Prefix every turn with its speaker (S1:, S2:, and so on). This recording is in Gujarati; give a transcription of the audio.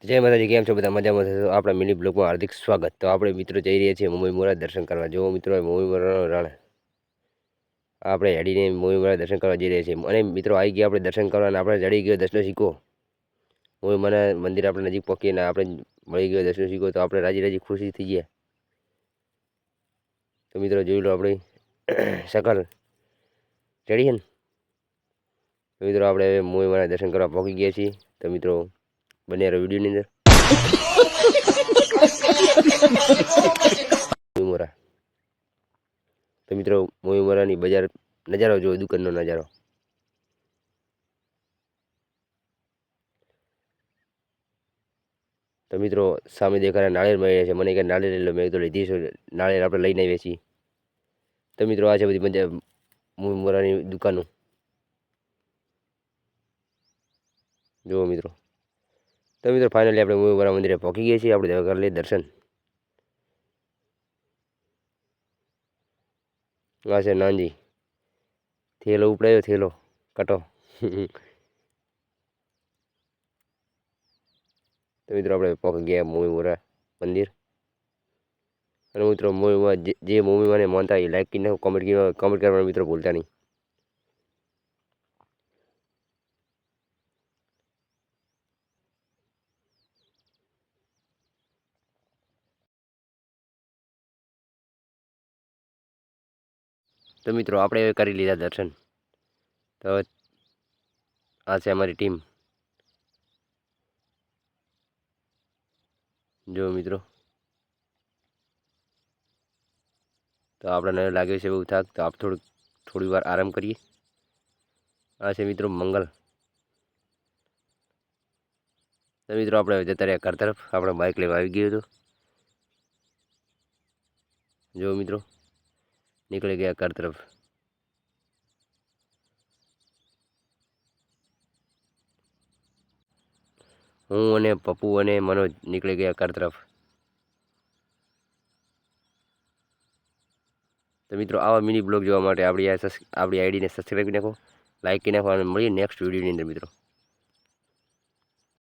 S1: જય માતાજી, કેમ છો બધા? મજામાં થશે તો આપણા મિની બ્લોગમાં હાર્દિક સ્વાગત. તો આપણે મિત્રો જઈ રહ્યા છીએ મુંબઈ મોરા દર્શન કરવા. જો મિત્રો મુંબઈ મોરાનો રણ આપણે હેડીને મુંબઈ મોરા દર્શન કરવા જઈ રહ્યા છીએ. અને મિત્રો આવી ગયા આપણે દર્શન કરવા, અને આપણે જડી ગયો દર્શનો સિક્કો. મુંબઈ મોરા મંદિર આપણે નજીક પહોંચીને આપણે મળી ગયો દર્શનો સિક્કો. તો આપણે રાજી રાજી ખુશી થઈ ગયા. તો મિત્રો જોઈ લો આપણી શકલ રેડી છે ને. તો મિત્રો આપણે હવે મુંબઈ મોરા દર્શન કરવા પહોંચી ગયા છીએ. તો મિત્રો બને રહો વિડીયોની અંદર. મોરા તો મિત્રો મોઈ મોરાની બજાર નજારો જો, દુકાનનો નજારો. તો મિત્રો સામે દેખાતા નાળિયેર મળી છે. મને કે નાળિયેર લઈ લો, મેં તો લીધી છે. નાળિયેર આપણે લઈને આવીએ છીએ. તો મિત્રો આ છે બધી મજા મોઈ મોરાની દુકાનો. જુઓ મિત્રો. તો મિત્રો ફાઇનલી આપણે મોઈ મોરા મંદિરે પહોંચી ગયા છીએ. આપણે કરી લઈએ દર્શન. આ છે નાનજી, થેલો ઉપડાયો, થેલો કટો. તો મિત્રો આપણે પહોંચી ગયા મોઈ મોરા મંદિર. અને મિત્રો મૂવીમાં જે મૂવી મને માનતા એ લાઈક કરીને કોમેન્ટ કરવાનું મિત્રો ભૂલતા નહીં. તો મિત્રો આપણે હવે કરી લીધા દર્શન. તો આ છે અમારી ટીમ. જો મિત્રો, તો આપણને લાગે છે બહુ થાક, તો આપ થોડી વાર આરામ કરીએ. આ છે મિત્રો મંગલ. તો મિત્રો આપણે જતા રહ્યા ઘર તરફ. આપણે બાઇક લેવા આવી ગયું હતું. જો મિત્રો નીકળી ગયા ઘર તરફ. હું અને પપ્પુ અને મનોજ નીકળી ગયા ઘર તરફ. તો મિત્રો આવા મિની બ્લોગ જોવા માટે આપણી આઈડીને સબસ્ક્રાઈબ કરી નાખો, લાઈક કરી નાખો, અને મળીએ નેક્સ્ટ વિડીયોની અંદર મિત્રો.